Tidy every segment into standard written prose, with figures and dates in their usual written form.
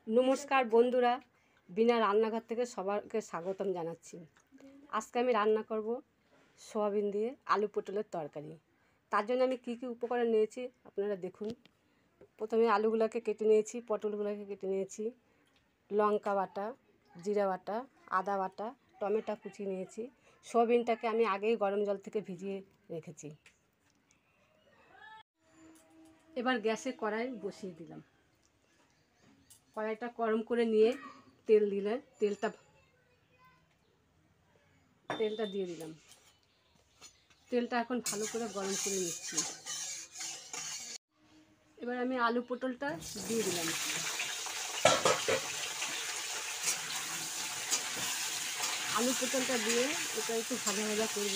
নমস্কার বন্ধুরা, বিনা রান্নাঘর থেকে সবাইকে স্বাগতম জানাচ্ছি। আজকে আমি রান্না করব সয়াবিন দিয়ে আলু পটলের তরকারি। তার জন্য আমি কি কি উপকরণ নিয়েছি আপনারা দেখুন। প্রথমে আলুগুলোকে কেটে নিয়েছি, পটলগুলোকে কেটে নিয়েছি, লঙ্কা বাটা, জিরা বাটা, আদা বাটা, টমেটো কুচি নিয়েছি। সয়াবিনটাকে আমি আগেই গরম জল থেকে ভিজিয়ে রেখেছি। এবার গ্যাসে কড়াই বসিয়ে দিলাম। কড়াইটা গরম করে নিয়ে তেল দিলে তেলটা দিয়ে দিলাম। তেলটা এখন ভালো করে গরম করে নিচ্ছি। এবার আমি আলু পটলটা দিয়ে দিলাম। আলু পটলটা দিয়ে এটা একটু ভাজা ভাজা করব।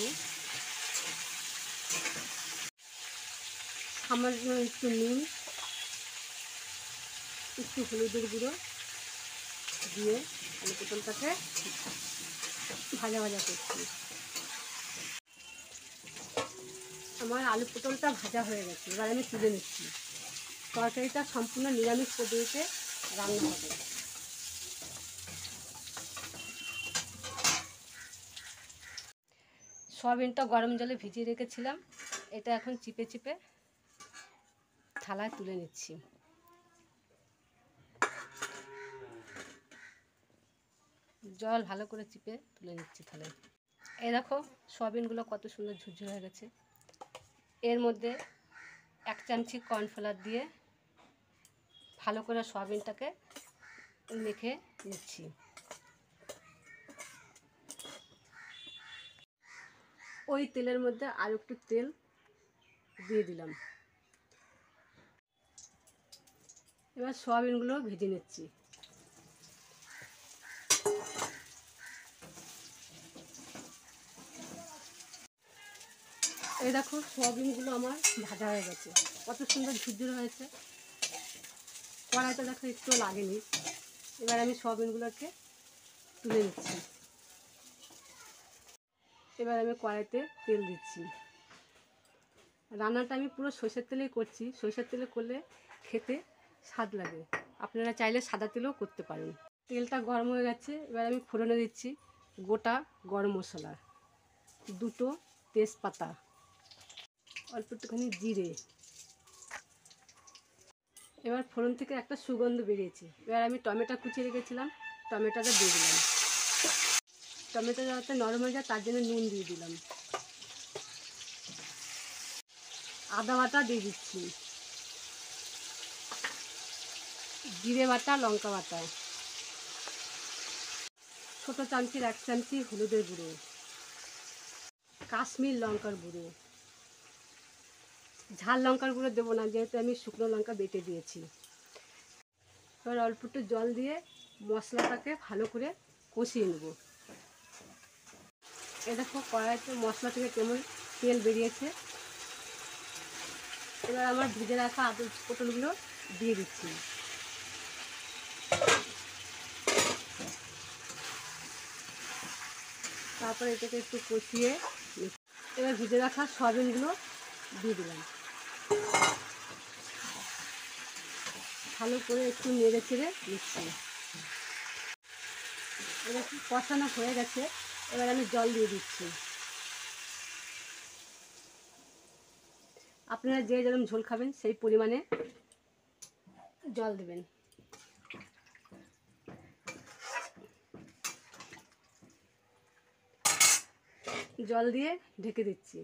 সামান্য একটু নুন, একটু হলুদের গুঁড়ো দিয়ে আলু পটলটাকে ভাজা ভাজা করছি। আমার আলু পটলটা ভাজা হয়ে গেছে, এবার আমি তুলে নিচ্ছি। তরকারিটা সম্পূর্ণ নিরামিষ পদ্ধতিতে রান্না হবে। সয়াবিনটা গরম জলে ভিজিয়ে রেখেছিলাম, এটা এখন চিপে চিপে থালায় তুলে নিচ্ছি। জল ভালো করে চিপে তুলে নিচ্ছি থালায়। এই দেখো সয়াবিনগুলো কত সুন্দর ঝুরঝুর হয়ে গেছে। এর মধ্যে 1 চামচি কর্নফ্লাওয়ার দিয়ে ভালো করে সয়াবিনটাকে মেখে নিচ্ছি। ওই তেলের মধ্যে আর একটু তেল দিয়ে দিলাম। এবার সয়াবিনগুলো ভেজে নিচ্ছি। এই দেখো সয়াবিনগুলো আমার ভাজা হয়ে গেছে, কত সুন্দর ঝুরঝুর হয়েছে। কড়াইটা দেখো একটু লাগেনি। এবার আমি সয়াবিনগুলোকে তুলে নিচ্ছি। এবার আমি কড়াইতে তেল দিচ্ছি। রান্নাটা আমি পুরো সরষের তেলেই করছি। সরষের তেলে করলে খেতে স্বাদ লাগে। আপনারা চাইলে সাদা তেলেও করতে পারেন। তেলটা গরম হয়ে গেছে, এবার আমি ফোড়নে দিচ্ছি গোটা গরম মশলা, 2টো তেজপাতা, অল্প একটুখানি জিরে। এবার ফোড়ন থেকে একটা সুগন্ধ বেরিয়েছে। এবার আমি টমেটো কুচিয়ে রেখেছিলাম, টমেটোটা দিয়ে দিলাম। টমেটো যাতে নরম হয়ে যায় তার জন্য নুন দিয়ে দিলাম। আদা বাটা দিয়ে দিচ্ছি, জিরে বাটা, লঙ্কা বাটা, ছোটো চামচির 1 চামচি হলুদের গুঁড়ো, কাশ্মীর লঙ্কার গুঁড়ো। ঝাল লঙ্কার গুঁড়ো দেবো না, যেহেতু আমি শুকনো লঙ্কা বেটে দিয়েছি। এবার অল্প একটু জল দিয়ে মশলাটাকে ভালো করে কষিয়ে নেব। এ দেখো কড়াইতে মশলা থেকে কেমন তেল বেরিয়েছে। এবার আমার ভেজে রাখা আলু পটলগুলো দিয়ে দিচ্ছি। তারপরে এটাকে একটু কষিয়ে এবার ভেজে রাখা সয়াবিনগুলো দিয়ে দিলাম। ভালো করে একটু নেড়ে চেড়ে দিচ্ছি। এবার কষানো হয়ে গেছে, এবার আমি জল দিয়ে দিচ্ছি। আপনারা যে যেরকম ঝোল খাবেন সেই পরিমাণে জল দেবেন। জল দিয়ে ঢেকে দিচ্ছি।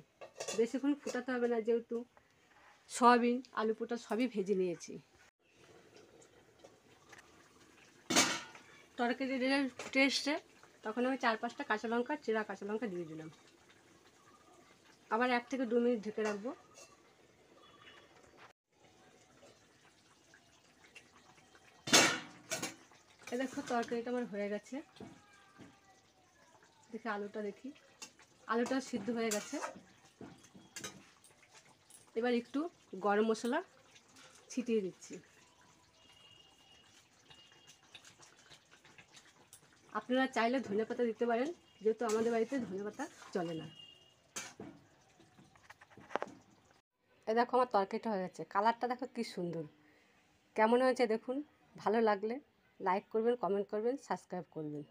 বেশিক্ষণ ফুটাতে হবে না, যেহেতু সয়াবিন আলু পটল সবই ভেজে নিয়েছি। তরকারির টেস্টে তখন আমি 4-5টা কাঁচা লঙ্কা, চেরা কাঁচা লঙ্কা দিয়ে দিলাম। আবার 1 থেকে 2 মিনিট ঢেকে রাখবো। এ দেখো তরকারিটা আমার হয়ে গেছে। দেখি আলুটা, দেখি আলুটা সিদ্ধ হয়ে গেছে। এবার একটু গরম মশলা ছিটিয়ে দিচ্ছি। আপনারা চাইলে ধনেপাতা দিতে পারেন, যেহেতু আমাদের বাড়িতে ধনেপাতা চলে না। এ দেখো আমার তরকারিটা হয়ে গেছে। কালারটা দেখো কি সুন্দর, কেমন হয়েছে দেখুন। ভালো লাগলে লাইক করবেন, কমেন্ট করবেন, সাবস্ক্রাইব করবেন।